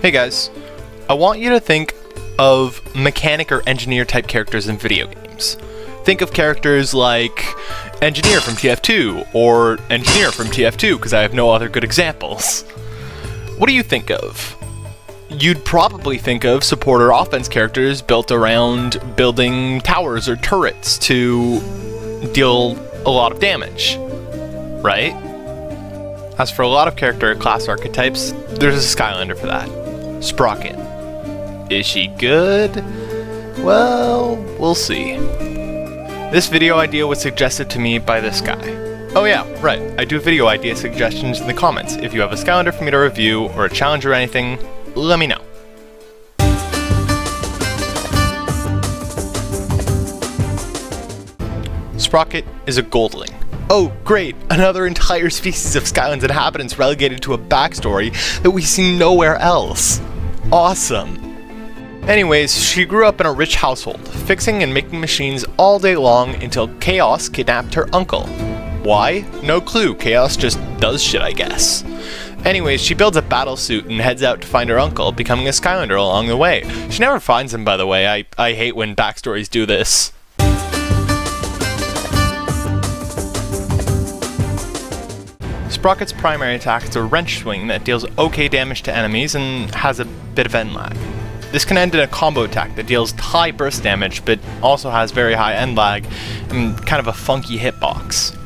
Hey guys, I want you to think of mechanic or engineer type characters in video games. Think of characters like Engineer from TF2 or Engineer from TF2 because I have no other good examples. What do you think of? You'd probably think of support or offense characters built around building towers or turrets to deal a lot of damage, right? As for a lot of character or class archetypes, there's a Skylander for that. Sprocket. Is she good? Well, we'll see. This video idea was suggested to me by this guy. Oh yeah, right, I do video idea suggestions in the comments. If you have a Skylander for me to review, or a challenge or anything, let me know. Sprocket is a goldling. Oh great, another entire species of Skyland's inhabitants relegated to a backstory that we see nowhere else. Awesome. Anyways, she grew up in a rich household, fixing and making machines all day long until Chaos kidnapped her uncle. Why? No clue, Chaos just does shit, I guess. Anyways, she builds a battle suit and heads out to find her uncle, becoming a Skylander along the way. She never finds him, by the way. I hate when backstories do this. Sprocket's primary attack is a wrench swing that deals okay damage to enemies and has a bit of end lag. This can end in a combo attack that deals high burst damage but also has very high end lag and kind of a funky hitbox.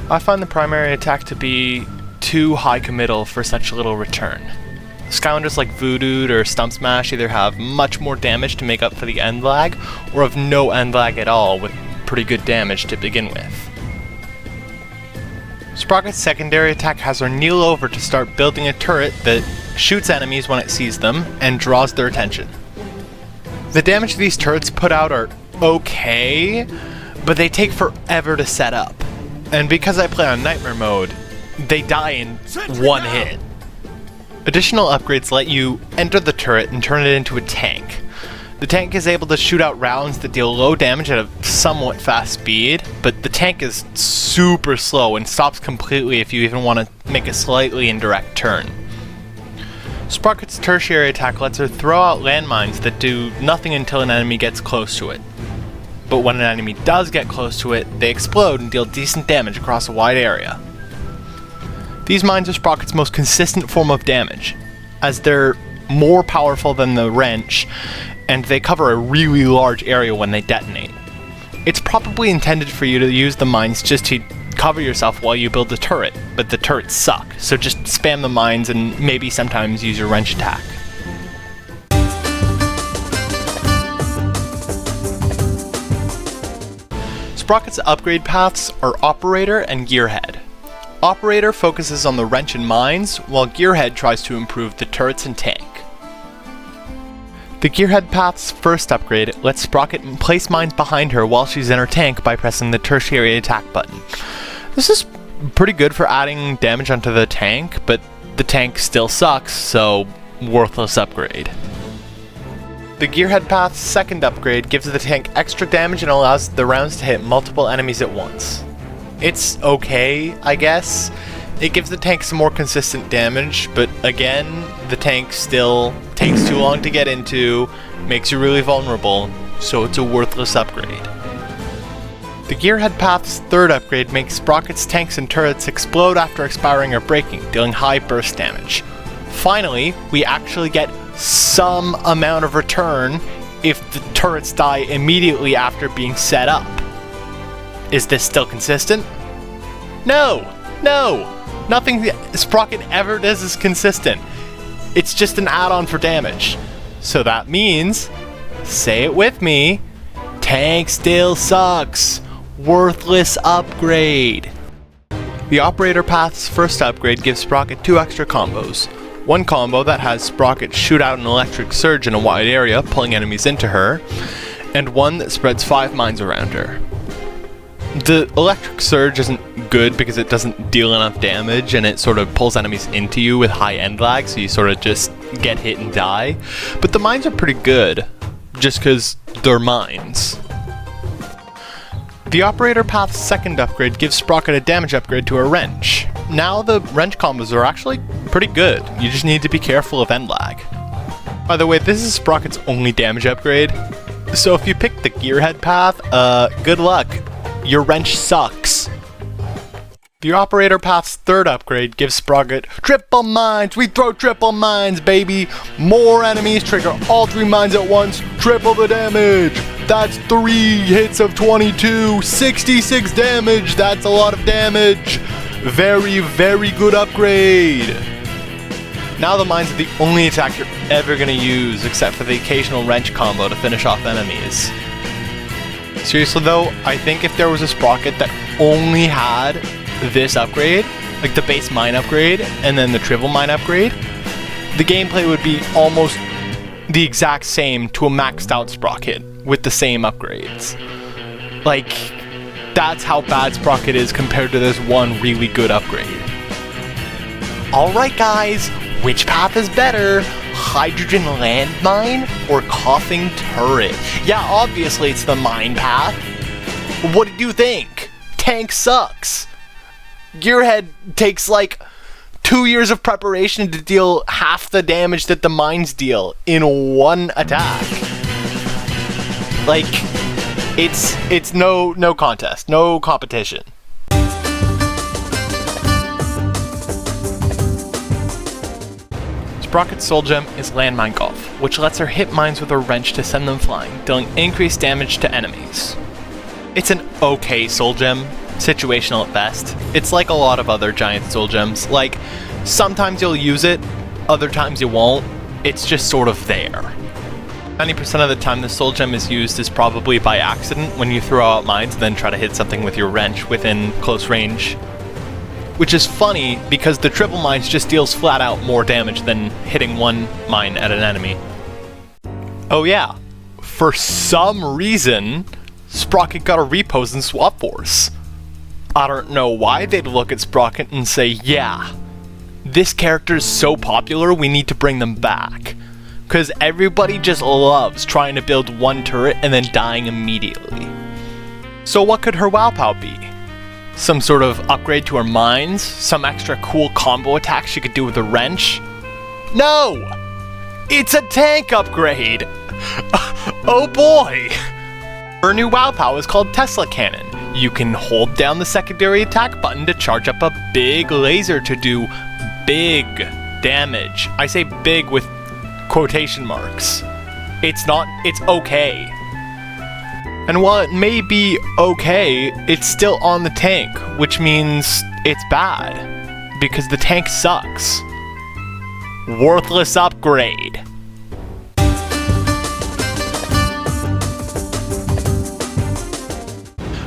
I find the primary attack to be too high committal for such little return. Skylanders like Voodoo or Stump Smash either have much more damage to make up for the end lag or have no end lag at all with pretty good damage to begin with. Sprocket's secondary attack has her kneel over to start building a turret that shoots enemies when it sees them and draws their attention. The damage these turrets put out are okay, but they take forever to set up. And because I play on Nightmare mode, they die in one hit. Additional upgrades let you enter the turret and turn it into a tank. The tank is able to shoot out rounds that deal low damage at a somewhat fast speed, but the tank is super slow and stops completely if you even want to make a slightly indirect turn. Sprocket's tertiary attack lets her throw out landmines that do nothing until an enemy gets close to it. But when an enemy does get close to it, they explode and deal decent damage across a wide area. These mines are Sprocket's most consistent form of damage, as they're more powerful than the wrench, and they cover a really large area when they detonate. It's probably intended for you to use the mines just to cover yourself while you build the turret, but the turrets suck, so just spam the mines and maybe sometimes use your wrench attack. Sprocket's upgrade paths are Operator and Gearhead. Operator focuses on the wrench and mines, while Gearhead tries to improve the turrets and tank. The Gearhead path's first upgrade lets Sprocket place mines behind her while she's in her tank by pressing the tertiary attack button. This is pretty good for adding damage onto the tank, but the tank still sucks, so worthless upgrade. The Gearhead path's second upgrade gives the tank extra damage and allows the rounds to hit multiple enemies at once. It's okay, I guess. It gives the tank some more consistent damage, but again, the tank still takes too long to get into, makes you really vulnerable, so it's a worthless upgrade. The Gearhead path's third upgrade makes Sprocket's tanks and turrets explode after expiring or breaking, dealing high burst damage. Finally, we actually get some amount of return if the turrets die immediately after being set up. Is this still consistent? No! Nothing Sprocket ever does is consistent. It's just an add-on for damage. So that means, say it with me, tank still sucks. Worthless upgrade. The Operator path's first upgrade gives Sprocket 2 extra combos. One combo that has Sprocket shoot out an electric surge in a wide area, pulling enemies into her, and one that spreads 5 mines around her. The electric surge isn't good because it doesn't deal enough damage and it sort of pulls enemies into you with high end lag, so you sort of just get hit and die. But the mines are pretty good, just because they're mines. The Operator path's second upgrade gives Sprocket a damage upgrade to her wrench. now the wrench combos are actually pretty good. You just need to be careful of end lag. By the way, this is Sprocket's only damage upgrade, so if you pick the gearhead path, good luck. Your wrench sucks. The operator path's third upgrade gives Sprocket triple mines. We throw triple mines, baby. More enemies trigger all 3 mines at once, triple the damage. That's 3 hits of 22, 66 damage. That's a lot of damage. Very, very good upgrade. Now the mines are the only attack you're ever gonna use, except for the occasional wrench combo to finish off enemies. Seriously though, I think if there was a Sprocket that only had this upgrade, like the base mine upgrade and then the triple mine upgrade, the gameplay would be almost the exact same to a maxed out Sprocket with the same upgrades. Like, that's how bad Sprocket is compared to this one really good upgrade. Alright guys, which path is better? Hydrogen landmine or coughing turret? Yeah, obviously it's the mine path. What did you think? Tank sucks. Gearhead takes like 2 years of preparation to deal half the damage that the mines deal in one attack. Like, it's no contest, no competition. Sprocket's soul gem is Landmine Golf, which lets her hit mines with her wrench to send them flying, dealing increased damage to enemies. It's an okay soul gem, situational at best. It's like a lot of other giant soul gems, like sometimes you'll use it, other times you won't. It's just sort of there. 90% of the time the soul gem is used is probably by accident when you throw out mines and then try to hit something with your wrench within close range. Which is funny because the triple mines just deals flat out more damage than hitting one mine at an enemy. Oh yeah, for some reason, Sprocket got a repose in Swap Force. I don't know why they'd look at Sprocket and say, yeah, this character is so popular we need to bring them back. Cause everybody just loves trying to build one turret and then dying immediately. So what could her Wow-Pow be? Some sort of upgrade to her mines? Some extra cool combo attack she could do with a wrench? No! It's a tank upgrade! Oh boy! Her new Wow-Pow is called Tesla Cannon. You can hold down the secondary attack button to charge up a big laser to do big damage. I say big with quotation marks. It's okay. And while it may be okay, it's still on the tank, which means it's bad, because the tank sucks. Worthless upgrade.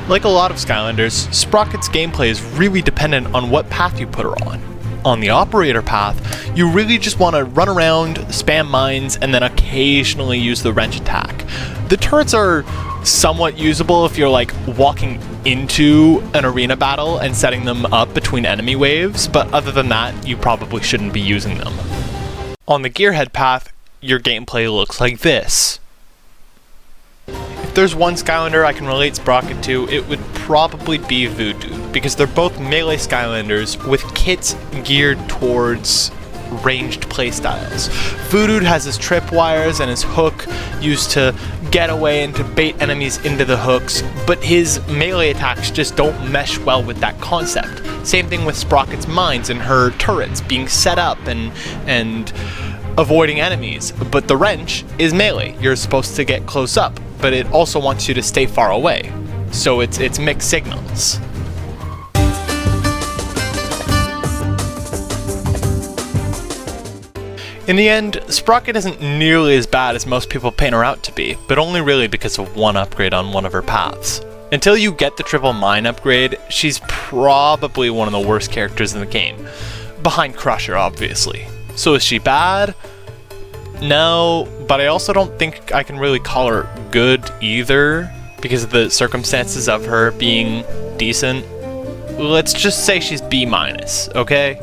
Like a lot of Skylanders, Sprocket's gameplay is really dependent on what path you put her on. On the operator path, you really just want to run around, spam mines, and then occasionally use the wrench attack. The turrets are somewhat usable if you're like walking into an arena battle and setting them up between enemy waves, but other than that, you probably shouldn't be using them. On the gearhead path, your gameplay looks like this. If there's one Skylander I can relate Sprocket to, it would probably be Voodoo, because they're both melee Skylanders with kits geared towards ranged playstyles. Voodoo has his tripwires and his hook used to get away and to bait enemies into the hooks, but his melee attacks just don't mesh well with that concept. Same thing with Sprocket's mines and her turrets being set up and avoiding enemies, but the wrench is melee. You're supposed to get close up, but it also wants you to stay far away. So it's mixed signals. In the end, Sprocket isn't nearly as bad as most people paint her out to be, but only really because of one upgrade on one of her paths. Until you get the triple mine upgrade, she's probably one of the worst characters in the game. Behind Crusher, obviously. So is she bad? No, but I also don't think I can really call her good either, because of the circumstances of her being decent. Let's just say she's B-, okay?